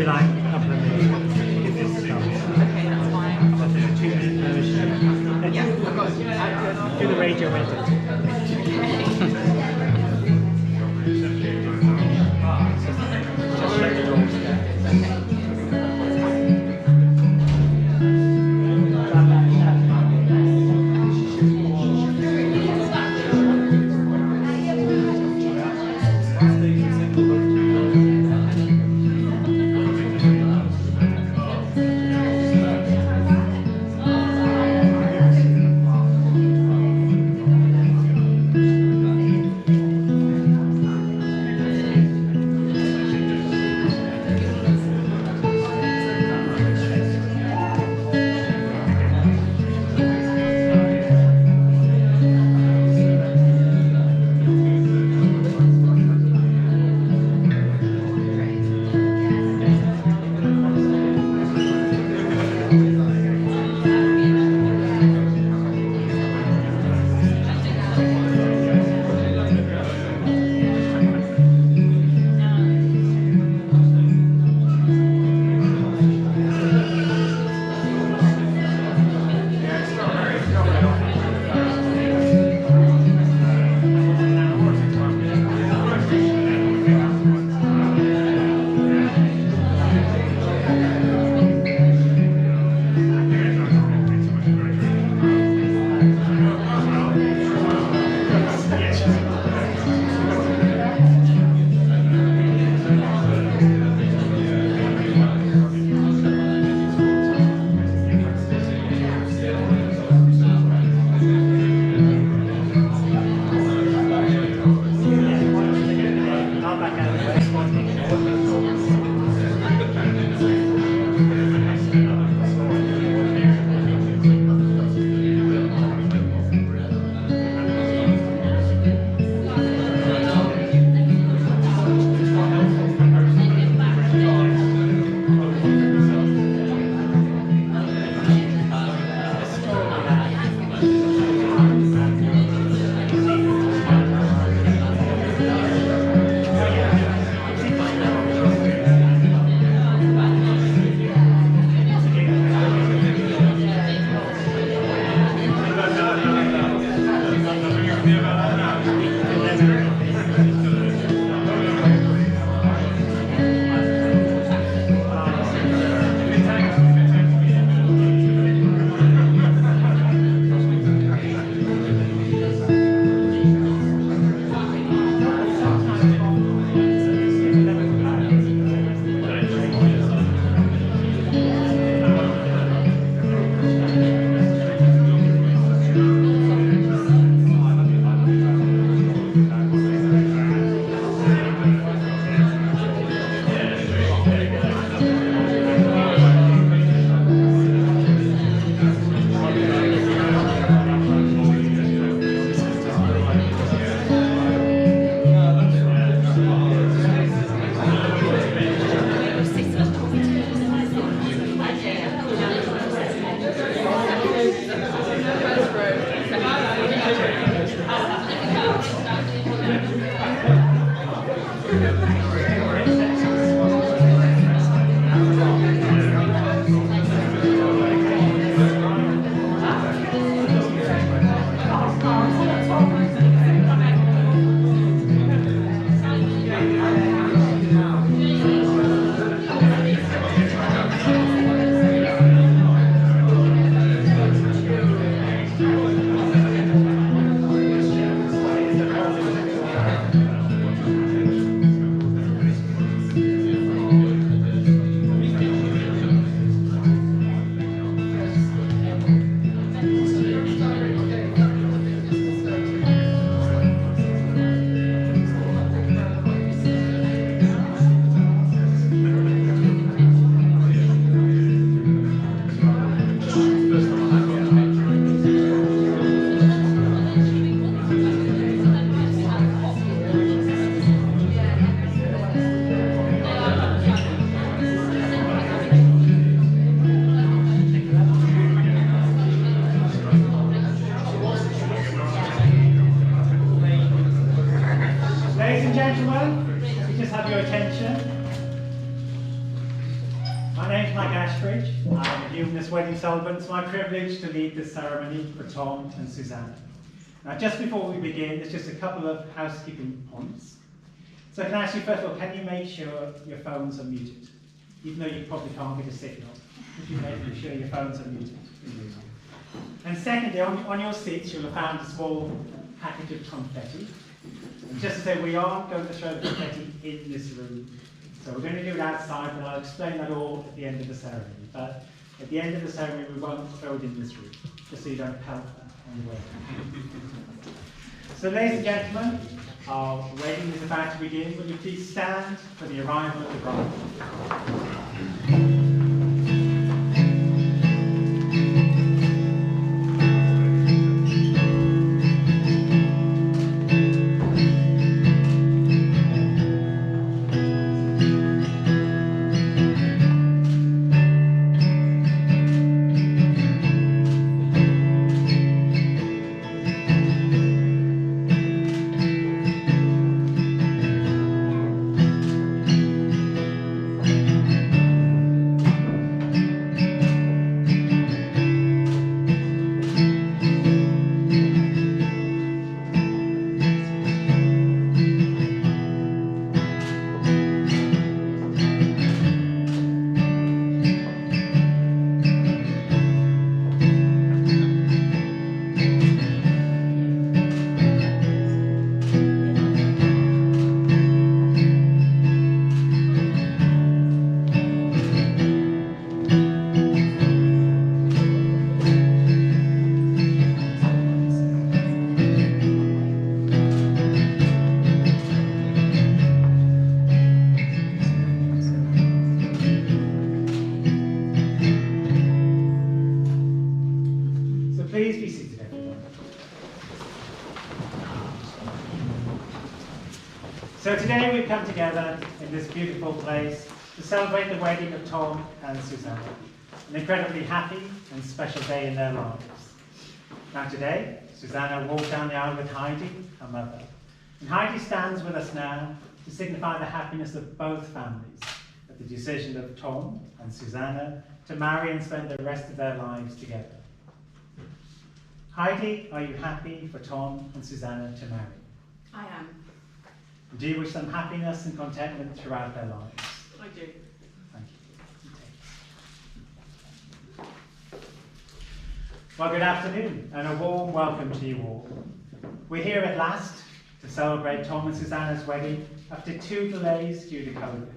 be like a couple of minutes to get this done. Okay, that's fine. So there's a 2-minute version. Yeah, I've got it. Do the radio edit. Just shut the doors down. name's Mike Ashbridge. I'm a humanist wedding celebrant. It's my privilege to lead this ceremony for Tom and Suzannah. Now, just before we begin, there's just a couple of housekeeping points. So can I ask you, first of all, can you make sure your phones are muted? Even though you probably can't get a signal, could you make sure your phones are muted? And secondly, on your seats, you'll have found a small package of confetti. And just to say, we aren't going to throw the confetti in this room. So we're going to do it outside, but I'll explain that all at the end of the ceremony. But at the end of the ceremony, we won't throw it in this room, just so you don't pelt them on the way. So ladies and gentlemen, our wedding is about to begin. Will you please stand for the arrival of the bride? Please be seated, everyone. So today we've come together in this beautiful place to celebrate the wedding of Tom and Suzannah, an incredibly happy and special day in their lives. Now today, Suzannah walked down the aisle with Heidi, her mother. And Heidi stands with us now to signify the happiness of both families at the decision of Tom and Suzannah to marry and spend the rest of their lives together. Heidi, are you happy for Tom and Suzannah to marry? I am. Do you wish them happiness and contentment throughout their lives? I do. Thank you. Well, good afternoon and a warm welcome to you all. We're here at last to celebrate Tom and Suzannah's wedding after 2 delays due to COVID.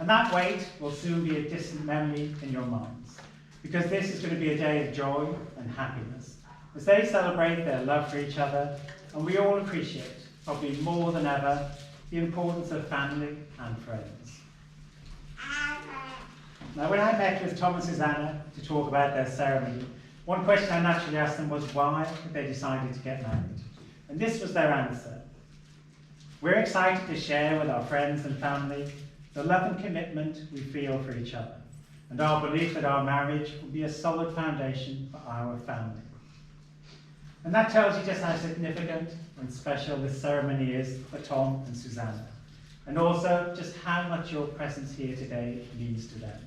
And that wait will soon be a distant memory in your minds, because this is going to be a day of joy and happiness as they celebrate their love for each other, and we all appreciate, probably more than ever, the importance of family and friends. Now, when I met with Tom and Suzannah to talk about their ceremony, one question I naturally asked them was why they decided to get married. And this was their answer. We're excited to share with our friends and family the love and commitment we feel for each other, and our belief that our marriage will be a solid foundation for our family. And that tells you just how significant and special this ceremony is for Tom and Suzannah, and also just how much your presence here today means to them.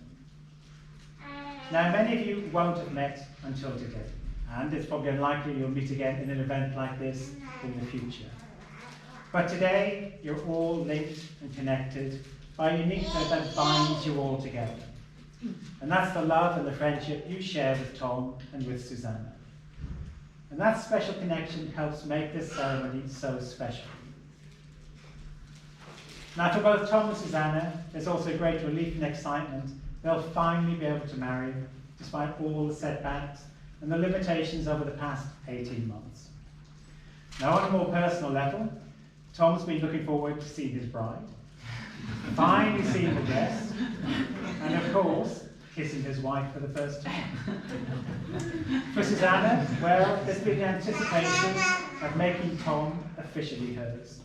Now, many of you won't have met until today, and it's probably unlikely you'll meet again in an event like this in the future. But today, you're all linked and connected by a unique thread that binds you all together. And that's the love and the friendship you share with Tom and with Suzannah. And that special connection helps make this ceremony so special. Now, for both Tom and Suzannah, there's also great relief and excitement. They'll finally be able to marry, despite all the setbacks and the limitations over the past 18 months. Now, on a more personal level, Tom's been looking forward to seeing his bride, finally seeing the dress, and of course, kissing his wife for the first time. For Suzannah, well, there's been the anticipation of making Tom officially hers.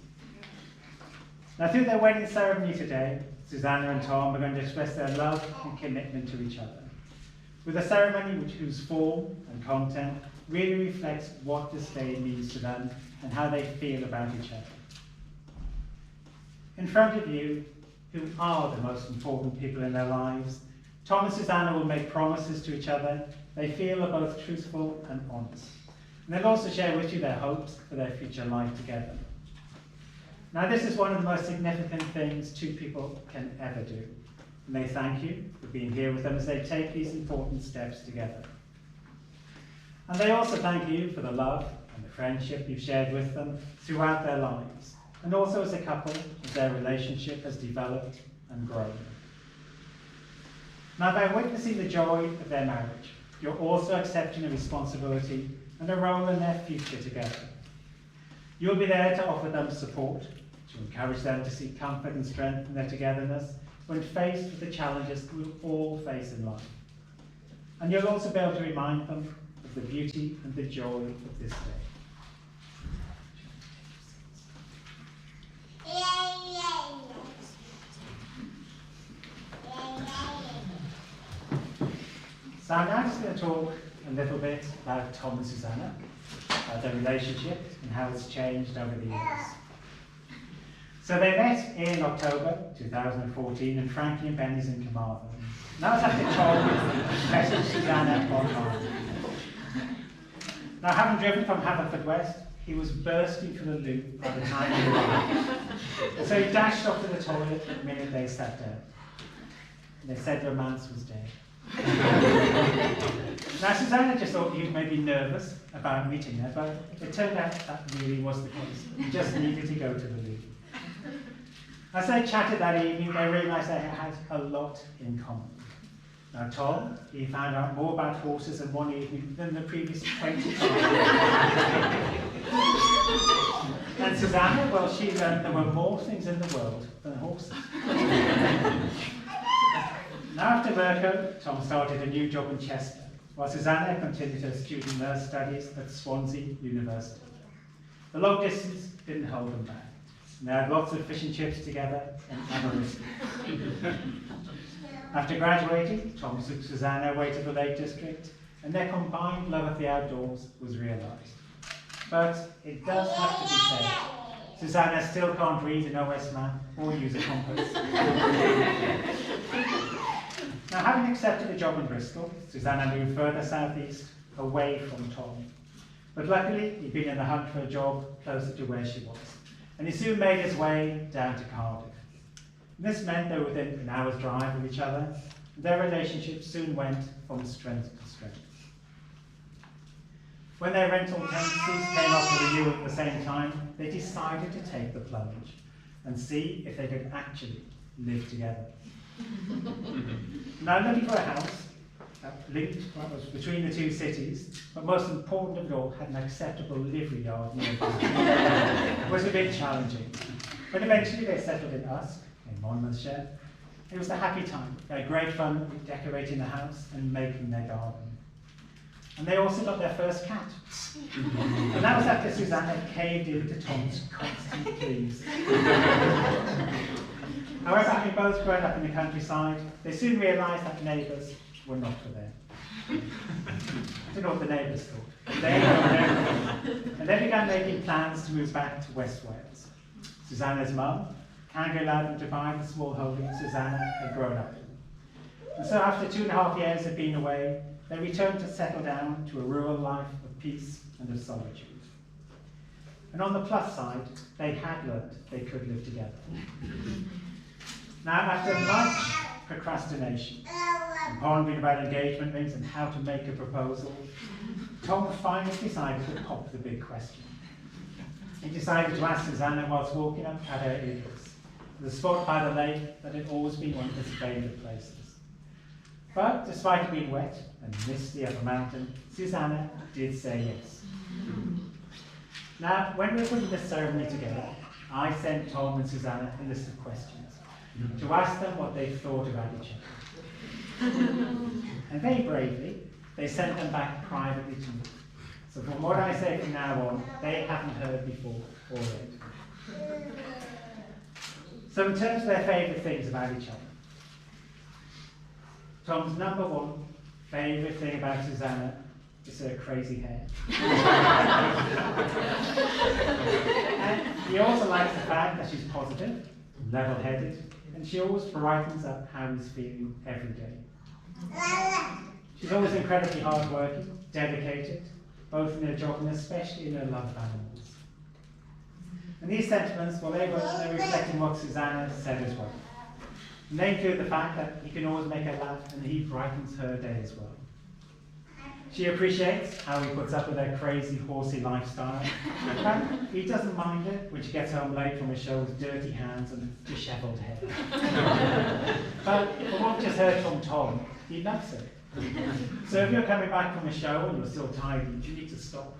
Now, through their wedding ceremony today, Suzannah and Tom are going to express their love and commitment to each other, with a ceremony whose form and content really reflects what this day means to them and how they feel about each other. In front of you, who are the most important people in their lives, Tom and Suzannah will make promises to each other. They feel are both truthful and honest. And they'll also share with you their hopes for their future life together. Now, this is one of the most significant things two people can ever do. And they thank you for being here with them as they take these important steps together. And they also thank you for the love and the friendship you've shared with them throughout their lives, and also as a couple, as their relationship has developed and grown. Now, by witnessing the joy of their marriage, you're also accepting a responsibility and a role in their future together. You'll be there to offer them support, to encourage them to seek comfort and strength in their togetherness when faced with the challenges we'll all face in life. And you'll also be able to remind them of the beauty and the joy of this day. So I'm now just going to talk a little bit about Tom and Suzannah, about their relationship and how it's changed over the years. So they met in October 2014 in Frankie and Benny's in Carmarthen. And that was after Tom messaged Suzannah online. Now, having driven from Haverfordwest, he was bursting from the loo by the time he arrived. And so he dashed off to the toilet the minute they sat down. And they said romance was dead. Now, Suzannah just thought he may be nervous about meeting her, but it turned out that really was the case. He just needed to go to the loo. As they chatted that evening, they realised they had a lot in common. Now, Tom, he found out more about horses in one evening than the previous 20 times. And Suzannah, well, she learned there were more things in the world than horses. Now, after Merco, Tom started a new job in Chester, while Suzannah continued her student nurse studies at Swansea University. The long distance didn't hold them back. And they had lots of fish and chips together in Aberystwyth. After graduating, Tom took Suzannah away to the Lake District, and their combined love of the outdoors was realised. But it does have to be said, Suzannah still can't read an OS map or use a compass. Now, having accepted a job in Bristol, Suzannah moved further southeast, away from Tom. But luckily, he'd been in the hunt for a job closer to where she was, and he soon made his way down to Cardiff. And this meant they were within an hour's drive of each other, and their relationship soon went from strength to strength. When their rental tenancies came up for renewal at the same time, they decided to take the plunge and see if they could actually live together. Now, looking for a house that linked was between the two cities, but most important of all, had an acceptable livery yard nearby, was a bit challenging. But eventually they settled in Usk, in Monmouthshire. It was a happy time. They had great fun decorating the house and making their garden. And they also got their first cat. And that was after Suzannah caved in to Tom's constant pleas. However, having both grown up in the countryside, they soon realised that neighbours were not for them. I don't know what the neighbours thought. And they began making plans to move back to West Wales. Suzannah's mum kindly allowed them to buy the small holding Suzannah had grown up in. And so after 2.5 years of being away, they returned to settle down to a rural life of peace and of solitude. And on the plus side, they had learned they could live together. Now, after much procrastination, and pondering about engagement rings and how to make a proposal, Tom finally decided to pop the big question. He decided to ask Suzannah whilst walking up at her Eagles, the spot by the lake that had always been one of his favourite places. But despite it being wet and misty up a mountain, Suzannah did say yes. Now, when we were putting this ceremony together, I sent Tom and Suzannah a list of questions to ask them what they thought about each other. And very bravely, they sent them back privately to me. So from what I say from now on, they haven't heard before already. So in terms of their favourite things about each other, Tom's number one favourite thing about Suzannah is her crazy hair. And he also likes the fact that she's positive, level-headed, and she always brightens up how he's feeling every day. She's always incredibly hardworking, dedicated, both in her job and especially in her love of animals. And these sentiments, well, they reflect in what Suzannah said as well. And they include the fact that he can always make her laugh and he brightens her day as well. She appreciates how he puts up with her crazy, horsey lifestyle. In fact, he doesn't mind it when she gets home late from a show with dirty hands and dishevelled hair. But from what we just heard from Tom, he loves it. So if you're coming back from a show and you're still tired, you need to stop.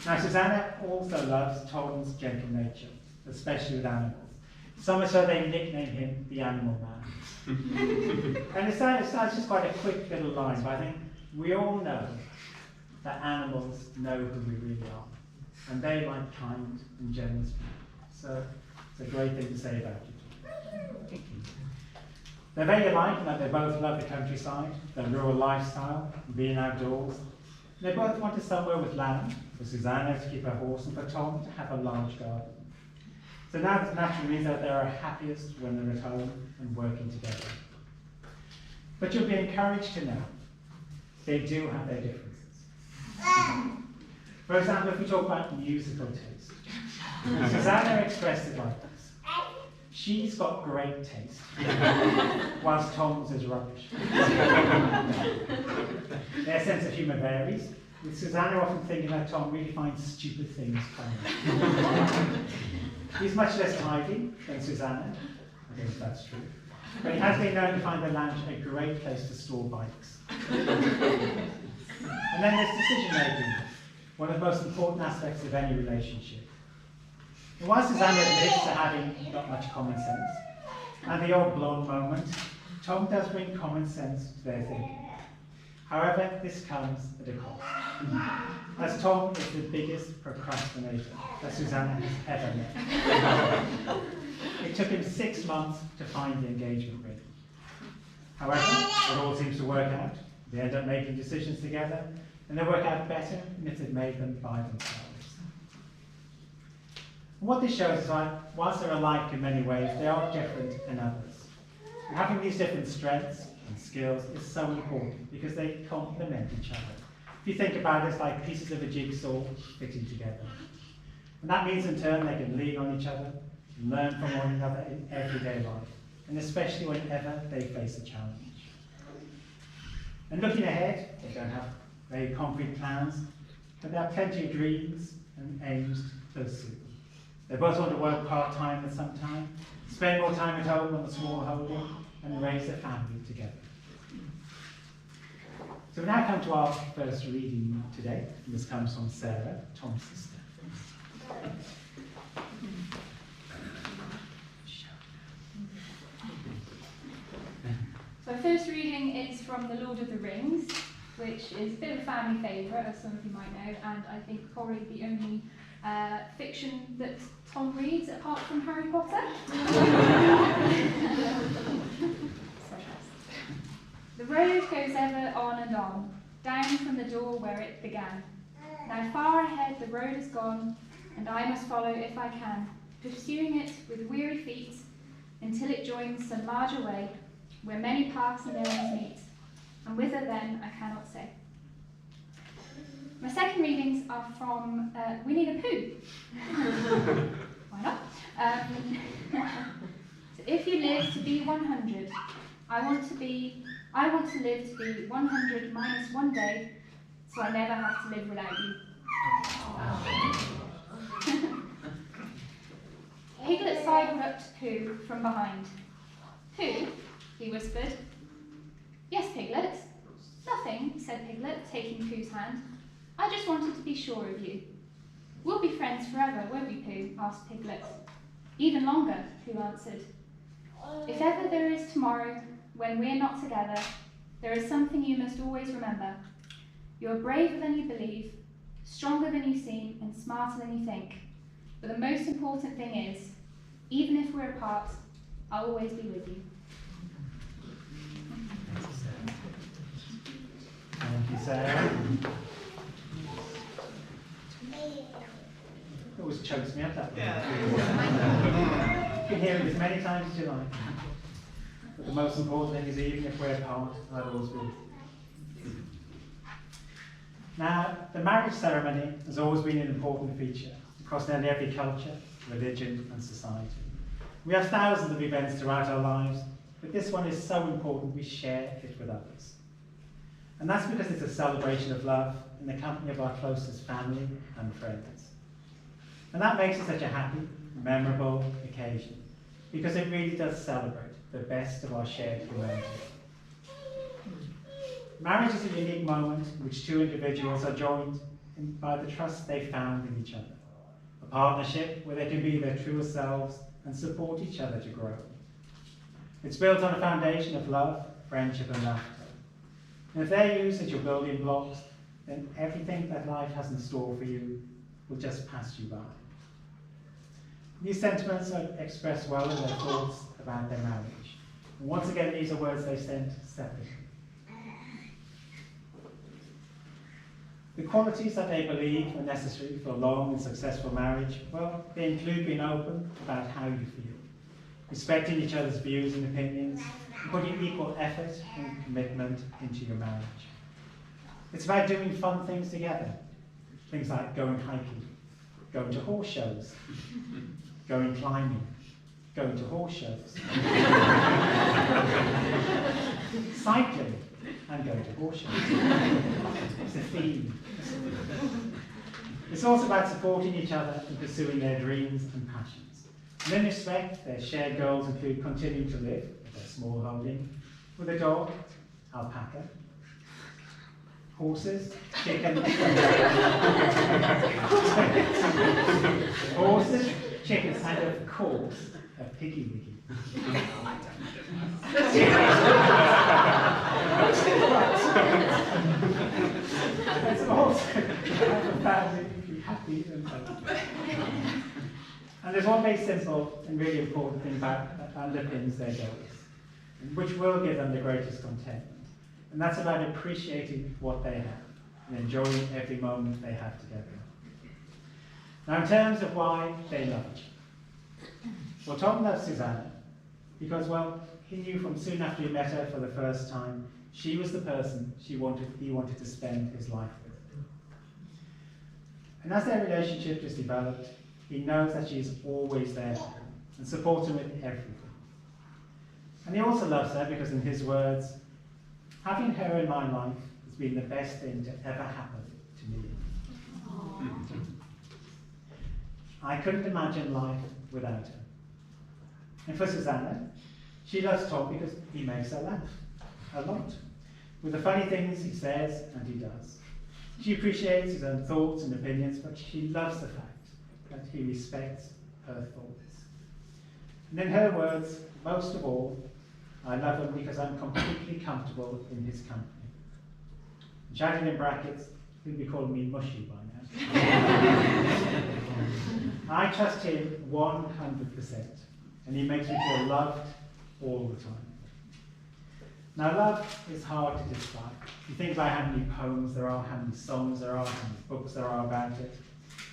Now, Suzannah also loves Tom's gentle nature, especially with animals. So much so they nickname him the Animal Man. And it's just quite a quick little line, but I think we all know that animals know who we really are. And they like kind and generous people. So it's a great thing to say about you. They're very alike in that they both love the countryside, their rural lifestyle, being outdoors. They both wanted somewhere with land, for Suzannah to keep her horse and for Tom to have a large garden. So now this naturally means that they are happiest when they're at home and working together. But you'll be encouraged to know they do have their differences. For example, if we talk about musical taste, Suzannah expressed it like this. She's got great taste, whilst Tom's is rubbish. Their sense of humour varies, with Suzannah often thinking that Tom really finds stupid things funny. He's much less tidy than Suzannah, I guess that's true, but he has been known to find the lounge a great place to store bikes. And then there's decision making, one of the most important aspects of any relationship. And while Suzannah admits to having not much common sense, and the odd blonde moment, Tom does bring common sense to their thinking. However, this comes at a cost, as Tom is the biggest procrastinator that Suzannah has ever met. It took him 6 months to find the engagement ring. However, it all seems to work out. They end up making decisions together, and they work out better than if they'd made them by themselves. And what this shows is that whilst they're alike in many ways, they are different in others. And having these different strengths and skills is so important because they complement each other. If you think about it, it's like pieces of a jigsaw fitting together. And that means in turn they can lean on each other, and learn from one another in everyday life, and especially whenever they face a challenge. And looking ahead, they don't have very concrete plans, but they have plenty of dreams and aims to pursue. They both want to work part-time at some time, spend more time at home on the small holding, and raise their family together. So we now come to our first reading today. This comes from Sarah, Tom's sister. So our first reading is from The Lord of the Rings, which is a bit of a family favourite, as some of you might know, and I think probably the only fiction that Tom reads apart from Harry Potter. The road goes ever on and on, down from the door where it began. Now far ahead the road is gone, and I must follow if I can, pursuing it with weary feet until it joins some larger way, where many paths and errands meet, and whither then I cannot say. My second readings are from Winnie the Pooh. Why not? So if you live to be 100, I want to live to be 100 minus 1 day, so I never have to live without you. Piglet sidled up to Pooh from behind. Pooh, he whispered. Yes, Piglet. Nothing, said Piglet, taking Pooh's hand. I just wanted to be sure of you. We'll be friends forever, won't we, Pooh? Asked Piglet. Even longer, Pooh answered. If ever there is tomorrow, when we're not together, there is something you must always remember. You're braver than you believe, stronger than you seem, and smarter than you think. But the most important thing is, even if we're apart, I'll always be with you. Thank you, Sarah. It always chokes me up, that one. Yeah. You can hear it as many times as you like. But the most important thing is, even if we're apart, I'll always be with you. Now, the marriage ceremony has always been an important feature across nearly every culture, religion, and society. We have thousands of events throughout our lives, but this one is so important we share it with others. And that's because it's a celebration of love in the company of our closest family and friends. And that makes it such a happy, memorable occasion, because it really does celebrate the best of our shared humanity. Marriage is a unique moment in which two individuals are joined by the trust they found in each other. A partnership where they can be their truest selves and support each other to grow. It's built on a foundation of love, friendship, and laughter. And if they're used as your building blocks, then everything that life has in store for you will just pass you by. These sentiments are expressed well in their thoughts about their marriage. And once again, these are words they sent separately. The qualities that they believe are necessary for a long and successful marriage, well, they include being open about how you feel, respecting each other's views and opinions, and putting equal effort and commitment into your marriage. It's about doing fun things together, things like going hiking, going to horse shows, going climbing, going to horse shows, cycling, and going to horse shows. It's a theme. It's also about supporting each other and pursuing their dreams and passions. And in respect, their shared goals include continuing to live with their small holding, with a dog, alpaca, horses, chickens, horses, chickens, and of course, a piggy wiggy. It's also have a family to be happy and healthy. And there's one very simple and really important thing that underpins their goals, which will give them the greatest contentment. And that's about appreciating what they have and enjoying every moment they have together. Now, in terms of why they love each other. Well, Tom loves Suzannah because, well, he knew from soon after he met her for the first time, she was the person he wanted to spend his life with. And as their relationship has developed, he knows that she is always there for him and supports him with everything. And he also loves her because, in his words, having her in my life has been the best thing to ever happen to me. I couldn't imagine life without her. And for Suzannah, she loves Tom because he makes her laugh a lot, with the funny things he says and he does. She appreciates his own thoughts and opinions, but she loves the fact that he respects her thoughts. And in her words, most of all, I love him because I'm completely comfortable in his company. And shouting in brackets, he'll be calling me mushy by now. I trust him 100%, and he makes me feel loved all the time. Now, love is hard to describe. You think about how many poems there are, how many songs there are, how many books there are about it.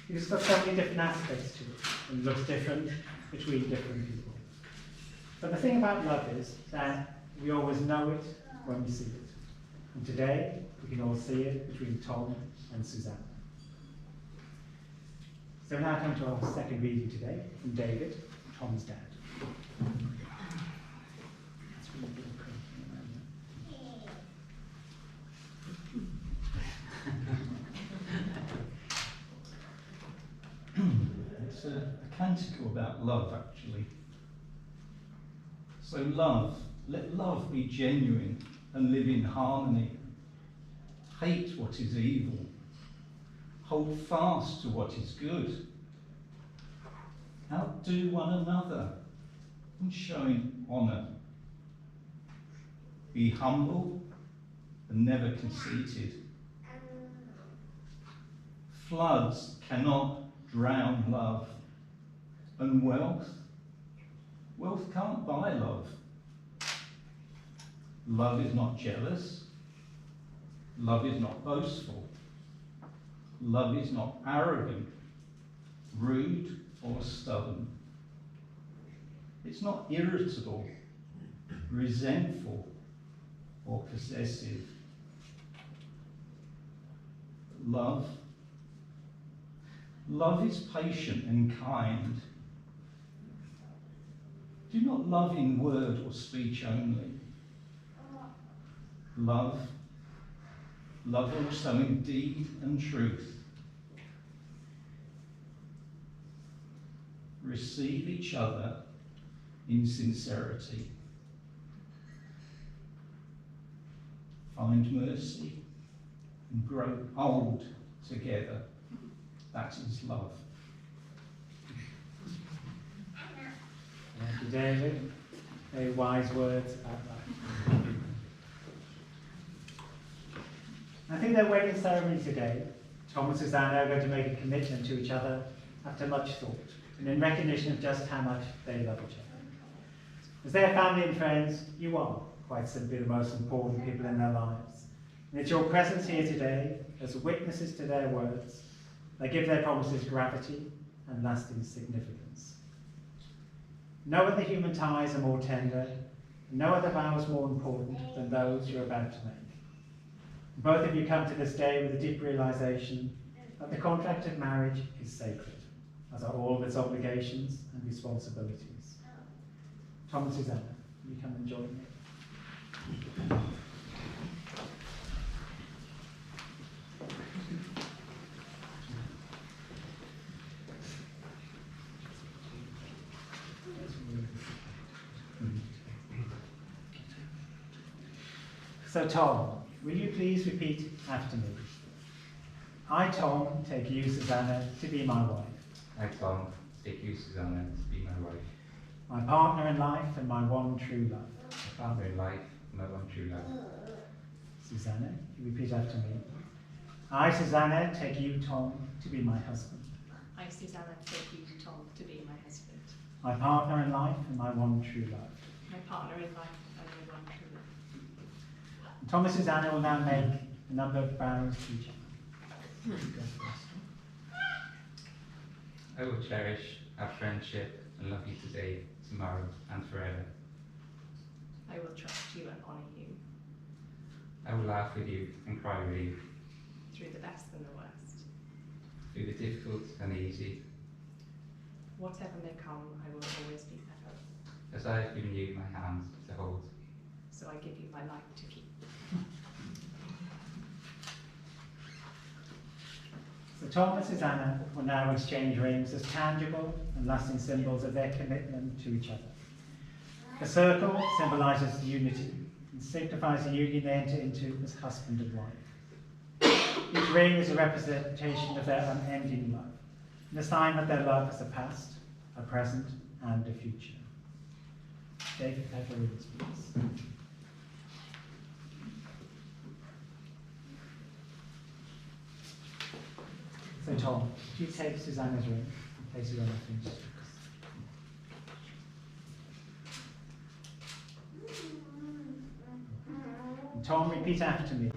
It's got so many different aspects to it, and it looks different between different people. But the thing about love is that we always know it when we see it. And today, we can all see it between Tom and Suzannah. So we now come to our second reading today from David, Tom's dad. It's a canticle about love, actually. So love, let love be genuine and live in harmony. Hate what is evil. Hold fast to what is good. Outdo one another in showing honour. Be humble and never conceited. Floods cannot drown love, and wealth can't buy love. Love is not jealous. Love is not boastful. Love is not arrogant, rude, or stubborn. It's not irritable, resentful, or possessive. Love. Love is patient and kind. Do not love in word or speech only. Love. Love also in deed and truth. Receive each other in sincerity. Find mercy and grow old together. That is love. Thank you, David. Very wise words about life. I think their wedding ceremony today, Tom and Suzannah are going to make a commitment to each other after much thought and in recognition of just how much they love each other. As their family and friends, you are quite simply the most important people in their lives. And it's your presence here today, as witnesses to their words, that give their promises gravity and lasting significance. No other human ties are more tender, and no other vows more important than those you're about to make. Both of you come to this day with a deep realization that the contract of marriage is sacred, as are all of its obligations and responsibilities. Tom and Suzannah, will you come and join me? So Tom, will you please repeat after me? I, Tom, take you, Suzannah, to be my wife. I, Tom, take you, Suzannah, to be my wife. My partner in life and my one true love. My partner in life, my one true love. Suzannah, you repeat after me. I, Suzannah, take you, Tom, to be my husband. I, Suzannah, take you, Tom, to be my husband. My partner in life and my one true love. My partner in life and my one true love. And Tom and Suzannah will now make a number of vows to each other. I will cherish our friendship and love you today, tomorrow, and forever. I will trust you and honour you. I will laugh with you and cry with you, Through the best and the worst. through the difficult and the easy, Whatever may come, I will always be better. as I have given you my hand to hold. So I give you my life to keep. So Tom and Suzannah will now exchange rings as tangible and lasting symbols of their commitment to each other. The circle symbolises unity and signifies the union they enter into as husband and wife. Each ring is a representation of their unending love, and a sign that their love has a past, a present, and a future. David, have your rings, please. So Tom, do you take Suzannah's ring and place it on her finger? And Tom, repeat after me.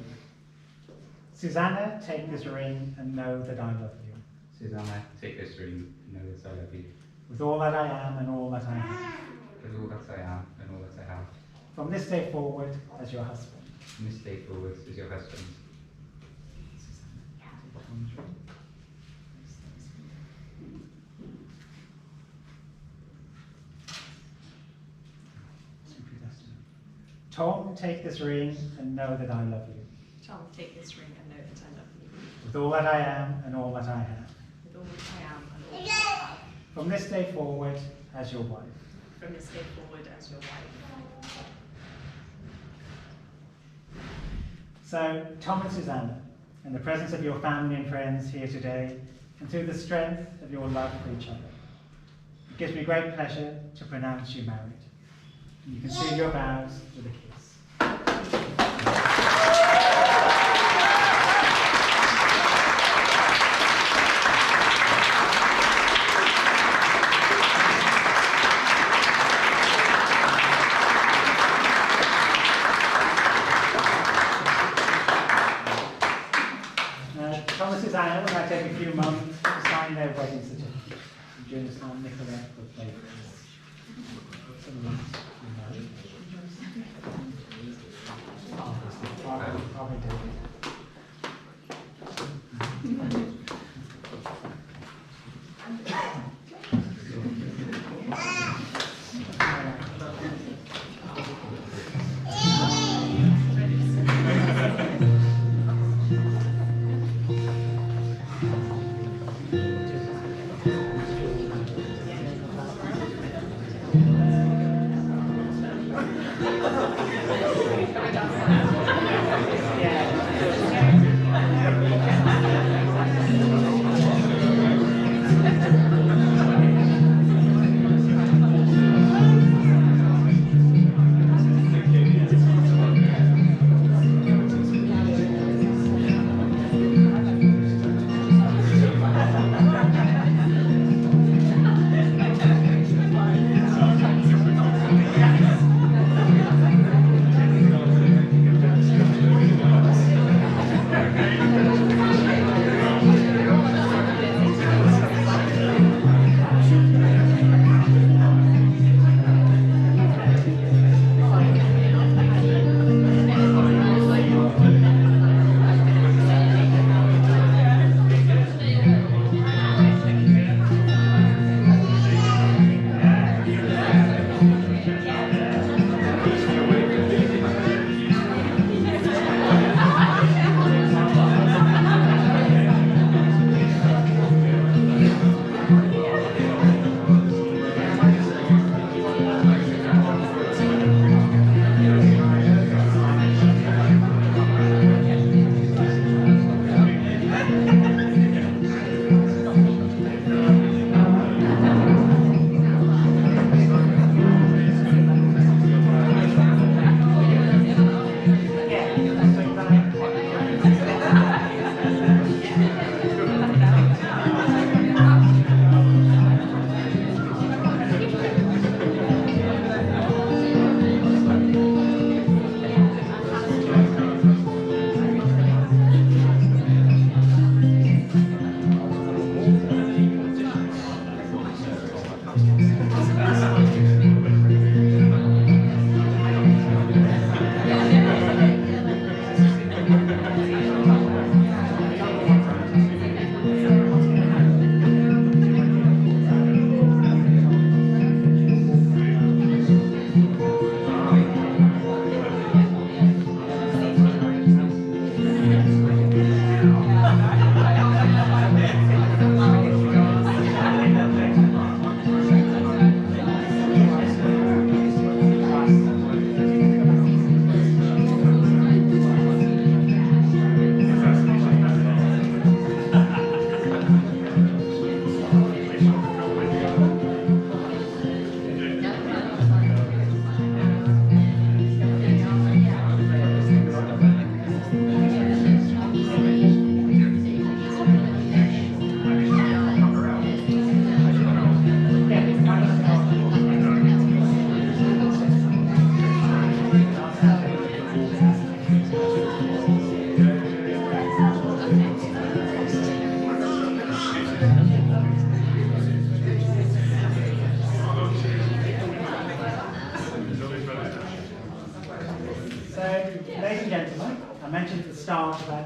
Susanna, take this ring and know that I love you. Susanna, take this ring and know that I love you. With all that I am and all that I have. With all that I am and all that I have. From this day forward, as your husband. From this day forward as your husband. Tom, take this ring and know that I love you. Tom, take this ring and know that I love you. With all that I am and all that I have. With all that I am and all that I have. From this day forward, as your wife. From this day forward as your wife. So, Tom and Susanna, in the presence of your family and friends here today, and through the strength of your love for each other, it gives me great pleasure to pronounce you married. And you can seal your vows with a kiss. Tom and Susanna will now take a few moments to sign their wedding certificate. And during this time, Nicola will play for us.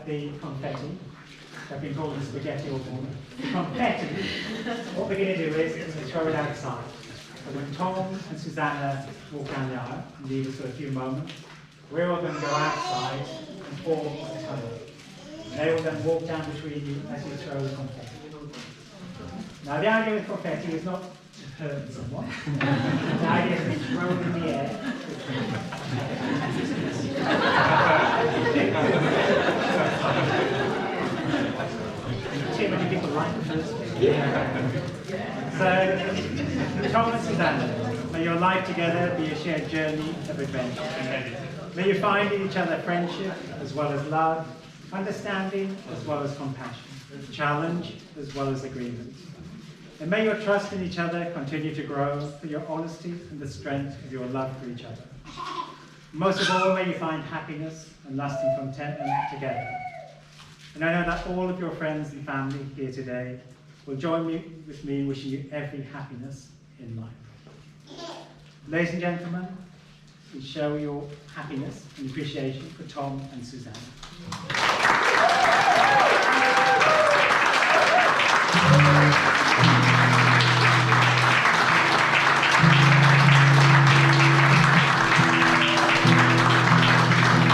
about the confetti. I've been called the spaghetti all morning. The confetti, what we're going to do is to throw it outside. So when Tom and Suzannah walk down the aisle and leave us for a few moments, we're all going to go outside and form a tunnel. They will then walk down between you as you throw the confetti. Now the idea with confetti is not to hurt someone. The idea is to throw it in the air. Too many people like the first bit. So, Tom and Suzannah, may your life together be a shared journey of adventure. May you find in each other friendship as well as love, understanding as well as compassion, challenge as well as agreement. And may your trust in each other continue to grow through your honesty and the strength of your love for each other. Most of all, may you find happiness and lasting contentment together. And I know that all of your friends and family here today will join with me in wishing you every happiness in life. Ladies and gentlemen, we show your happiness and appreciation for Tom and Suzannah.